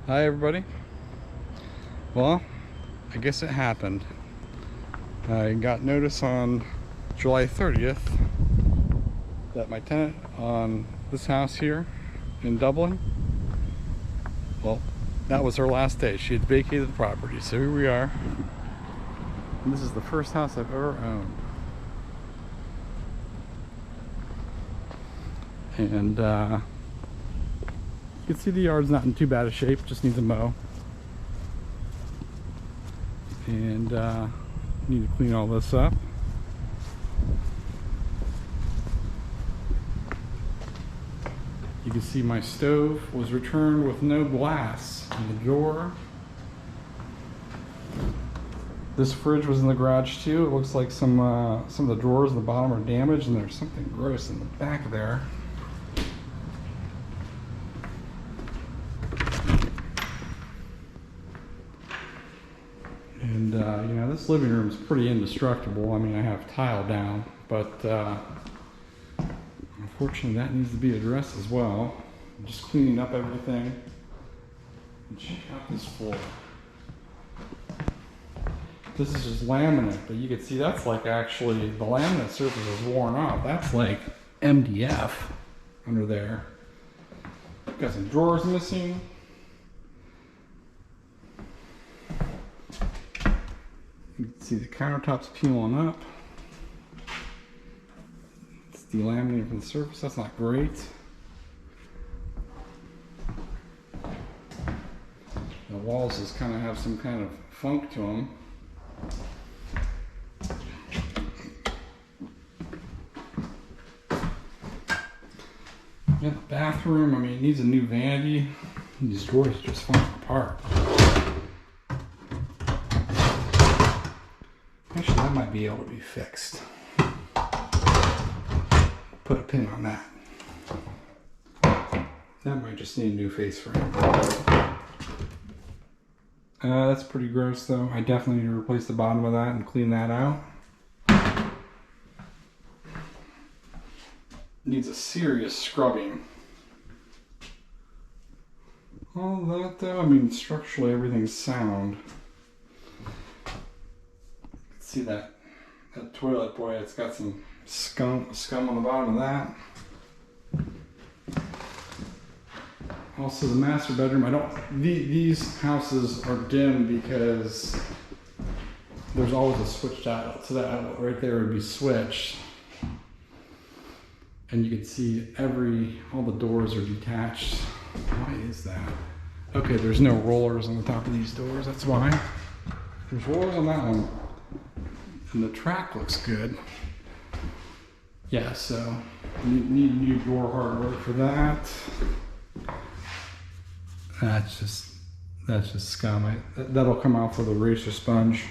Hi everybody. Well, I guess it happened. I got notice on July 30th that my tenant on this house here in Dublin, well, that was her last day. She had vacated the property. So here we are. And this is the first house I've ever owned. And you can see the yard's not in too bad a shape, just needs a mow. And need to clean all this up. You can see my stove was returned with no glass in the drawer. This fridge was in the garage too. It looks like some of the drawers in the bottom are damaged, and there's something gross in the back there. And you know, this living room is pretty indestructible. I mean, I have tile down, but unfortunately that needs to be addressed as well. I'm just cleaning up everything. And check out this floor. This is just laminate, but you can see that's like actually the laminate surface is worn off. That's like MDF under there. Got some drawers missing. You can see the countertops peeling up. It's delaminated from the surface. That's not great. The walls just kind of have some kind of funk to them. Yeah, the bathroom, I mean, it needs a new vanity. These drawers just falling apart. Actually, that might be able to be fixed. Put a pin on that. That might just need a new face frame. That's pretty gross though. I definitely need to replace the bottom of that and clean that out. Needs a serious scrubbing. All that though, I mean, structurally everything's sound. See that toilet, boy, it's got some scum on the bottom of that. Also the master bedroom, these houses are dim because there's always a switched outlet. So that outlet right there would be switched. And you can see all the doors are detached. Why is that? Okay, there's no rollers on the top of these doors, that's why. There's rollers on that one. And the track looks good. Yeah, so need new door hardware for that. That's just scum. That'll come out for the razor sponge.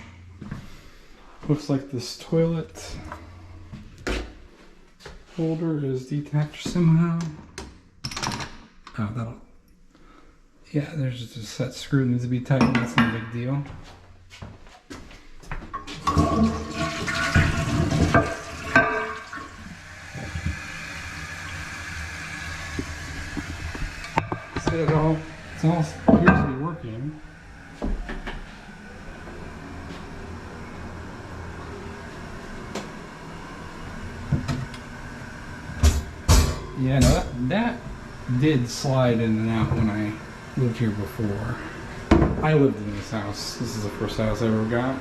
Looks like this toilet holder is detached somehow. Oh, yeah, there's just a set screw that needs to be tightened. That's no big deal. It all appears to be working. Yeah, no, that did slide in and out when I lived here before. I lived in this house. This is the first house I ever got.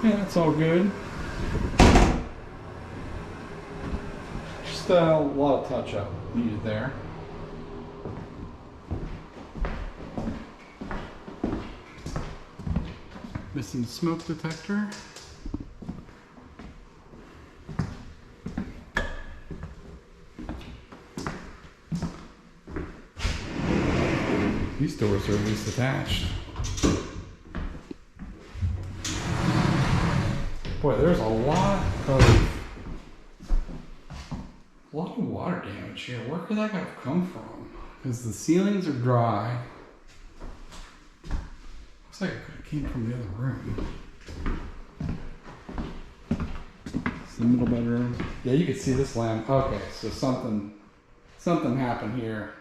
Yeah, that's all good. Just a lot of touch up needed there. Missing smoke detector. These doors are at least attached. Boy, there's a lot of water damage here. Where could that have come from? Because the ceilings are dry. Looks like it could have came from the other room. It's the middle bedroom. Yeah, you can see this lamp. Okay, so something happened here.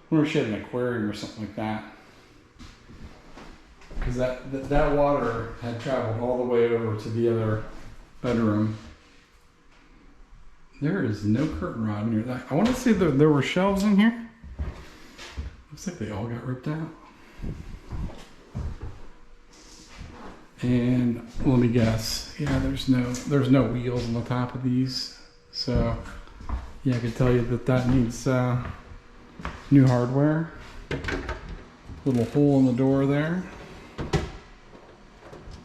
wonder if she had an aquarium or something like that. Because that water had traveled all the way over to the other bedroom. There is no curtain rod near that. I want to say that there were shelves in here. Looks like they all got ripped out. And let me guess. Yeah, there's no wheels on the top of these. So yeah, I could tell you that needs new hardware. Little hole in the door there.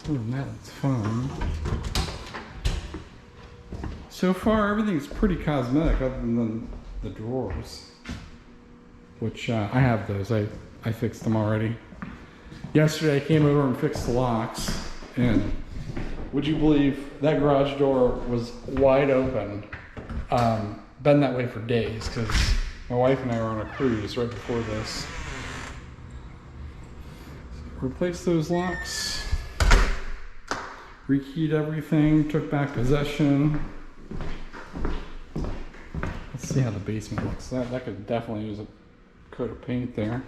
Other than that, it's fine. So far, everything's pretty cosmetic other than the drawers, which I have those. I fixed them already. Yesterday, I came over and fixed the locks, and would you believe that garage door was wide open? Been that way for days because my wife and I were on a cruise right before this. Replaced those locks, rekeyed everything, took back possession. Let's see how the basement looks. That could definitely use a coat of paint there.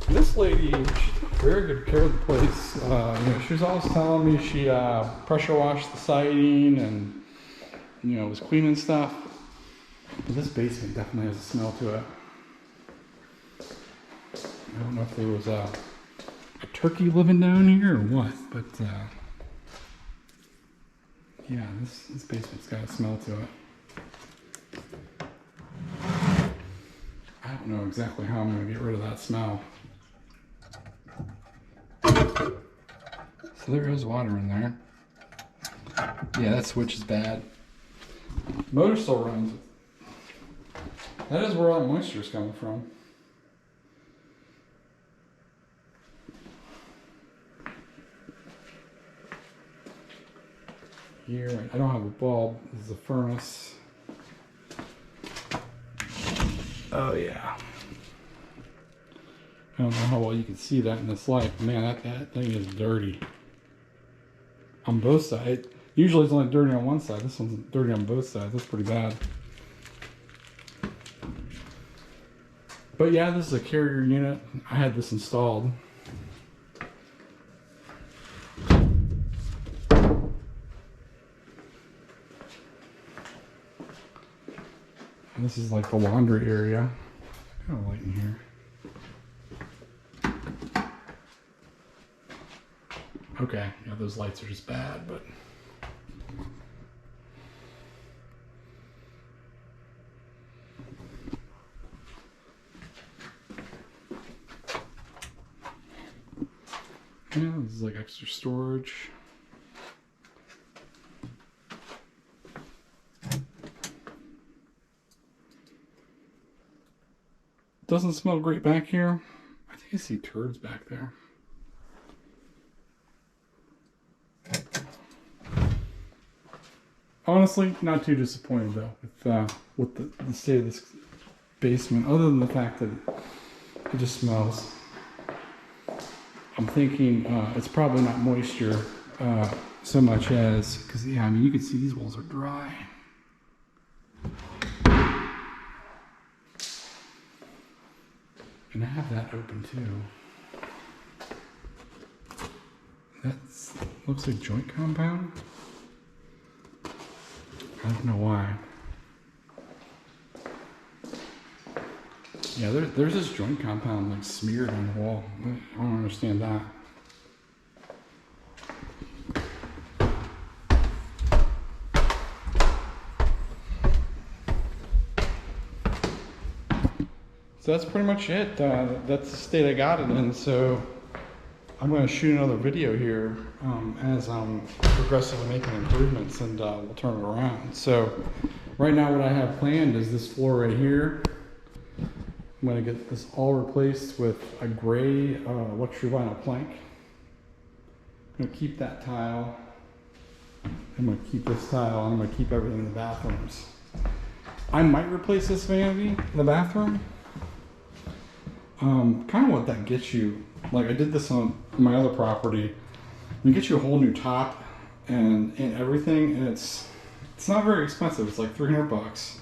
This lady, she took very good care of the place. You know, she was always telling me she pressure washed the siding and, you know, was cleaning stuff. But this basement definitely has a smell to it. I don't know if there was a turkey living down here or what, but yeah, this basement's got a smell to it. I don't know exactly how I'm going to get rid of that smell. So there is water in there. Yeah, that switch is bad. Motor still runs. That is where all the moisture is coming from. Here, I don't have a bulb. This is a furnace. Oh yeah. I don't know how well you can see that in this light. Man, that thing is dirty. On both sides. Usually it's only dirty on one side. This one's dirty on both sides. That's pretty bad. But yeah, this is a carrier unit. I had this installed. And this is like the laundry area. Kind of light in here. Okay, yeah, those lights are just bad, but yeah, this is like extra storage. Doesn't smell great back here. I think I see turds back there. Honestly, not too disappointed though with the state of this basement, other than the fact that it just smells. I'm thinking it's probably not moisture so much as, because yeah, I mean you can see these walls are dry. And I have that open too. That looks like joint compound. I don't know why. Yeah, there's this joint compound like smeared on the wall. I don't understand that. So that's pretty much it. That's the state I got it in. So I'm going to shoot another video here as I'm progressively making improvements, and we'll turn it around. So right now what I have planned is this floor right here. I'm going to get this all replaced with a gray luxury vinyl plank. I'm going to keep that tile. I'm going to keep this tile, and I'm going to keep everything in the bathrooms. I might replace this vanity in the bathroom. Kind of what that gets you, like I did this on my other property, it gets you a whole new top and everything, and it's not very expensive. It's like $300.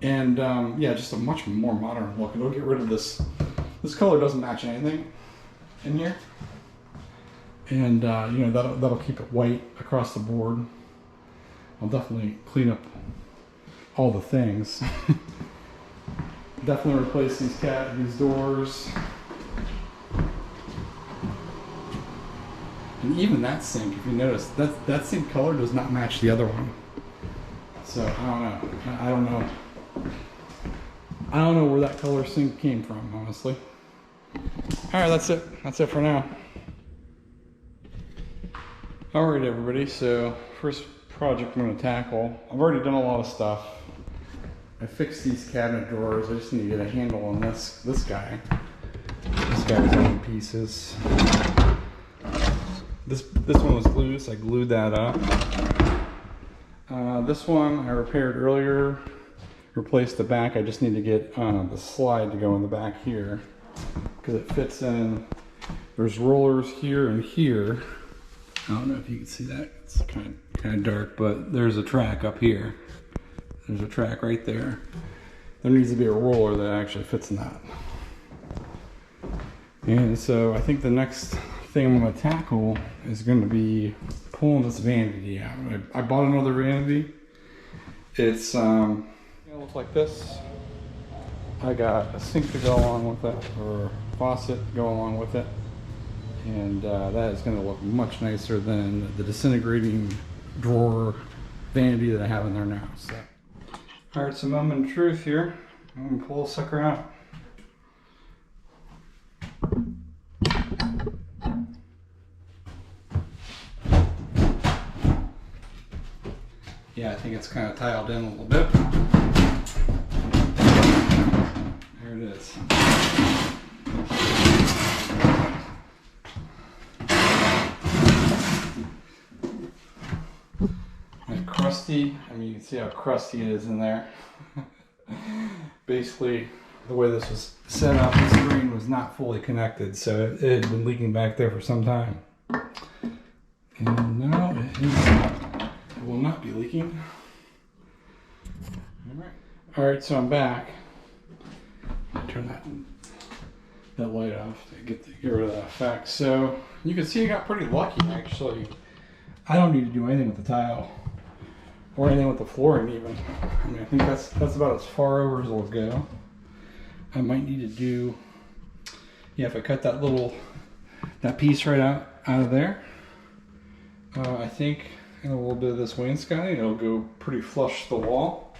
And yeah, just a much more modern look. It'll get rid of this. This color doesn't match anything in here. And you know, that'll keep it white across the board. I'll definitely clean up all the things. Definitely replace these doors. And even that sink, if you notice, that sink color does not match the other one. So I don't know. I don't know where that color sink came from, honestly. All right, that's it. That's it for now. All right, everybody. So first project I'm going to tackle. I've already done a lot of stuff. I fixed these cabinet drawers. I just need to get a handle on this guy. This guy was in pieces. This one was glued, so I glued that up. This one I repaired earlier. Replaced the back. I just need to get the slide to go in the back here because it fits in. There's rollers here and here. I don't know if you can see that. It's kind of dark, but there's a track up here. There's a track right there. There needs to be a roller that actually fits in that. And so I think the next thing I'm going to tackle is going to be pulling this vanity out. I bought another vanity. It's going to look like this. I got a sink to go along with it, or a faucet to go along with it. And that is going to look much nicer than the disintegrating drawer vanity that I have in there now. So. Alright, so moment of truth here. I'm going to pull the sucker out. Yeah, I think it's kind of tiled in a little bit. There it is. It's crusty. I mean, you can see how crusty it is in there. Basically, the way this was set up, the screen was not fully connected, so it had been leaking back there for some time. And now it will not be leaking. Alright, so I'm back. Turn that light off to get rid of that effect. So you can see I got pretty lucky actually. I don't need to do anything with the tile or anything with the flooring even. I mean, I think that's about as far over as it'll go. I might need to do, yeah, if I cut that piece right out of there, I think in a little bit of this wainscoting, it'll go pretty flush to the wall.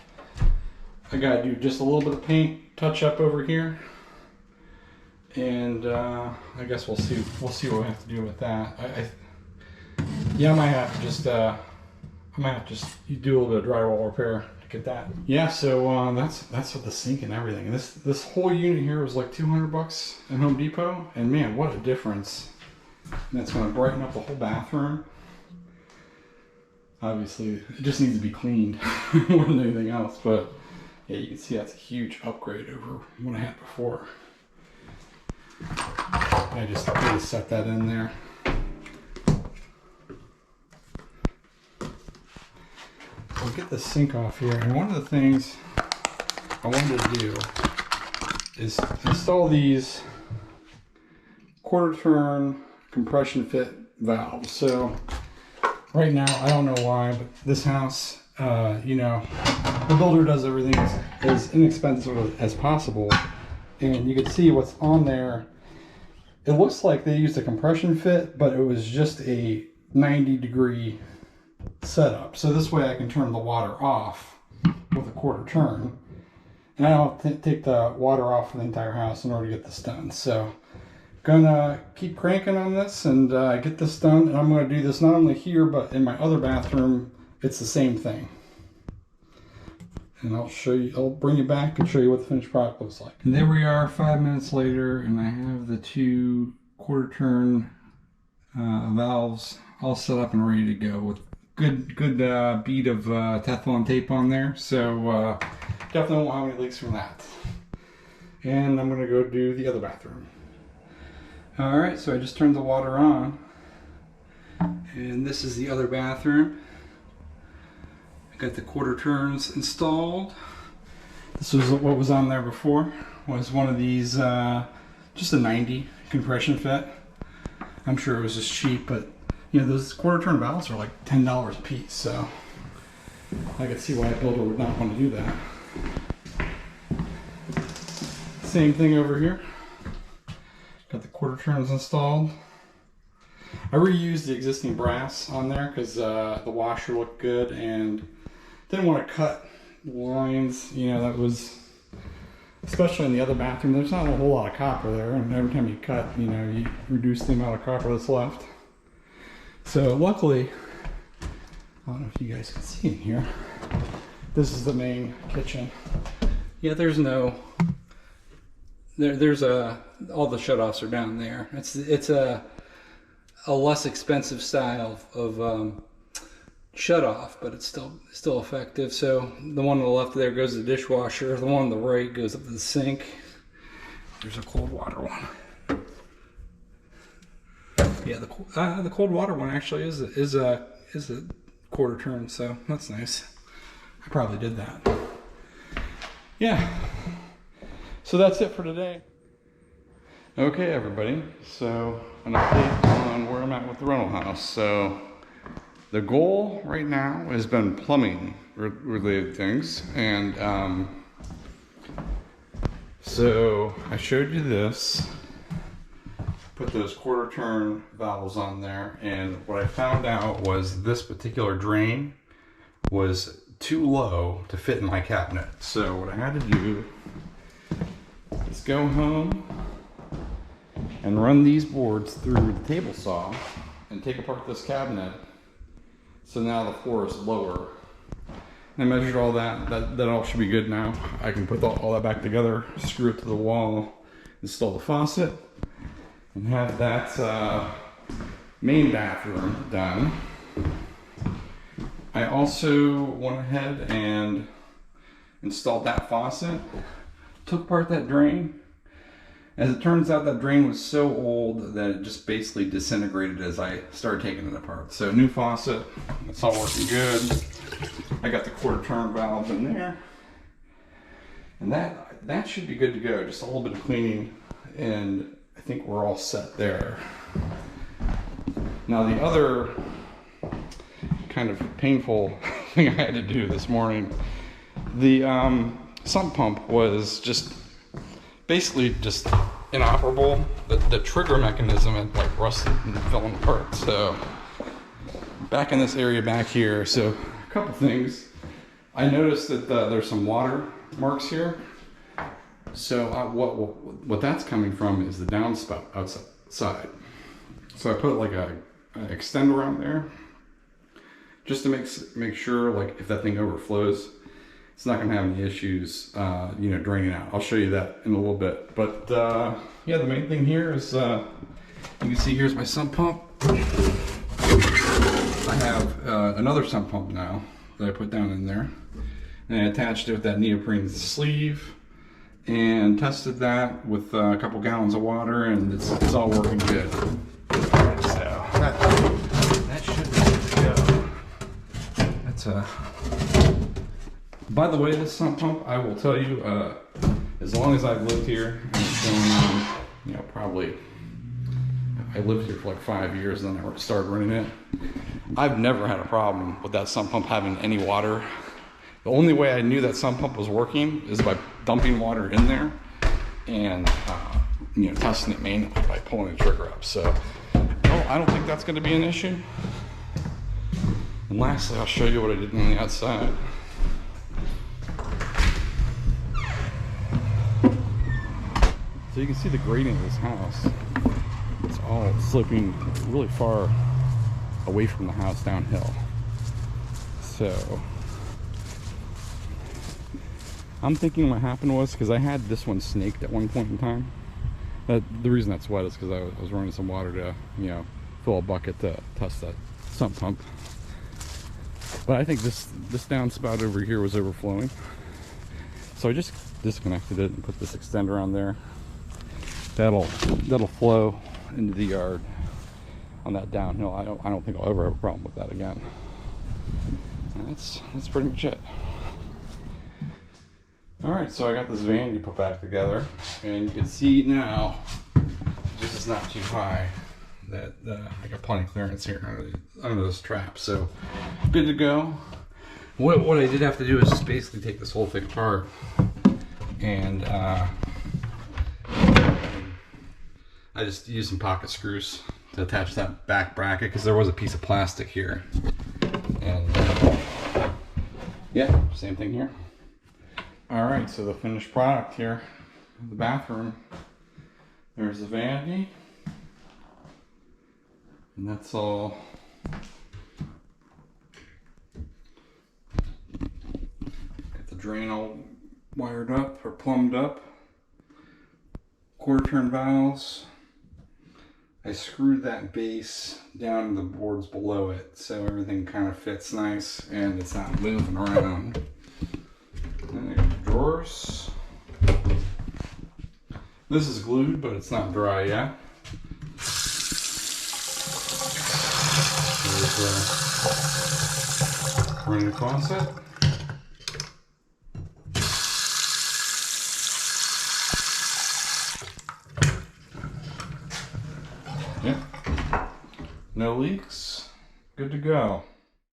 I gotta do just a little bit of paint touch up over here, and I guess we'll see what we have to do with that. Yeah, I might have to just do a little bit of drywall repair to get that. Yeah, so that's with the sink and everything. This whole unit here was like $200 at Home Depot, and man, what a difference! And it's going to brighten up the whole bathroom. Obviously, it just needs to be cleaned more than anything else, but yeah, you can see that's a huge upgrade over what I had before. I just set that in there. I'll get the sink off here, and one of the things I wanted to do is install these quarter turn compression fit valves. So right now, I don't know why, but this house, you know, the builder does everything as inexpensive as possible, and you can see what's on there. It looks like they used a compression fit, but it was just a 90-degree setup. So this way I can turn the water off with a quarter turn, and I don't have to take the water off for the entire house in order to get this done. So gonna keep cranking on this and get this done, and I'm going to do this not only here but in my other bathroom. It's the same thing, and I'll bring you back and show you what the finished product looks like. And there we are 5 minutes later, and I have the two quarter turn valves all set up and ready to go with good bead of Teflon tape on there, so definitely won't have any leaks from that. And I'm going to go do the other bathroom. Alright, so I just turned the water on, and this is the other bathroom. I got the quarter turns installed. This was what was on there before. Was one of these, just a 90 compression fit. I'm sure it was just cheap, but you know, those quarter turn valves are like $10 a piece, so I could see why a builder would not want to do that. Same thing over here. Got the quarter turns installed. I reused the existing brass on there because the washer looked good and didn't want to cut lines. You know, that was, especially in the other bathroom, there's not a whole lot of copper there, and every time you cut, you know, you reduce the amount of copper that's left. So luckily, I don't know if you guys can see in here, this is the main kitchen. Yeah, there's no, there's all the shutoffs are down there. It's a less expensive style of shutoff, but it's still effective. So the one on the left there goes to the dishwasher. The one on the right goes up to the sink. There's a cold water one. Yeah, the cold water one actually is a quarter turn, so that's nice. I probably did that. Yeah. So that's it for today. Okay, everybody. So an update on where I'm at with the rental house. So the goal right now has been plumbing related things, and so I showed you this. Put those quarter turn valves on there, and what I found out was this particular drain was too low to fit in my cabinet. So what I had to do is go home and run these boards through the table saw and take apart this cabinet. So now the floor is lower. And I measured all that all should be good now. I can put all that back together, screw it to the wall, install the faucet, and have that main bathroom done. I also went ahead and installed that faucet, took apart that drain. As it turns out, that drain was so old that it just basically disintegrated as I started taking it apart. So new faucet, it's all working good. I got the quarter turn valves in there. And that should be good to go. Just a little bit of cleaning and I think we're all set there. Now the other kind of painful thing I had to do this morning, the sump pump was just basically just inoperable. The trigger mechanism had like rusted and fallen apart. So back in this area back here, so a couple things. I noticed that there's some water marks here. So what that's coming from is the downspout outside. So I put like an extender on there just to make sure, like, if that thing overflows, it's not going to have any issues, you know, draining out. I'll show you that in a little bit. But yeah, the main thing here is you can see here's my sump pump. I have another sump pump now that I put down in there, and I attached it with that neoprene sleeve and tested that with a couple gallons of water, and it's all working good. So that should be good to go. That's by the way, this sump pump, I will tell you, as long as I've lived here, and it's going on, you know, probably, I lived here for like 5 years, and then I started running it. I've never had a problem with that sump pump having any water. The only way I knew that sump pump was working is by dumping water in there and you know, testing it manually by pulling the trigger up. So no, I don't think that's going to be an issue. And lastly, I'll show you what I did on the outside. So you can see the grading of this house. It's all sloping really far away from the house downhill. So I'm thinking what happened was, because I had this one snaked at one point in time. The reason that's wet is because I was running some water to, you know, fill a bucket to test that sump pump. But I think this downspout over here was overflowing. So I just disconnected it and put this extender on there. That'll flow into the yard on that downhill. I don't think I'll ever have a problem with that again. And that's pretty much it. Alright, so I got this vanity put back together, and you can see now this is not too high, that I got plenty of clearance here under this trap, so good to go. What I did have to do is just basically take this whole thing apart and I just used some pocket screws to attach that back bracket because there was a piece of plastic here, and yeah, same thing here. Alright, so the finished product here, the bathroom. There's the vanity, and that's all. Got the drain all wired up or plumbed up. Quarter turn valves. I screwed that base down to the boards below it so everything kind of fits nice and it's not moving around. And there's the drawers. This is glued, but it's not dry yet. There's the running faucet. Yep. No leaks. Good to go.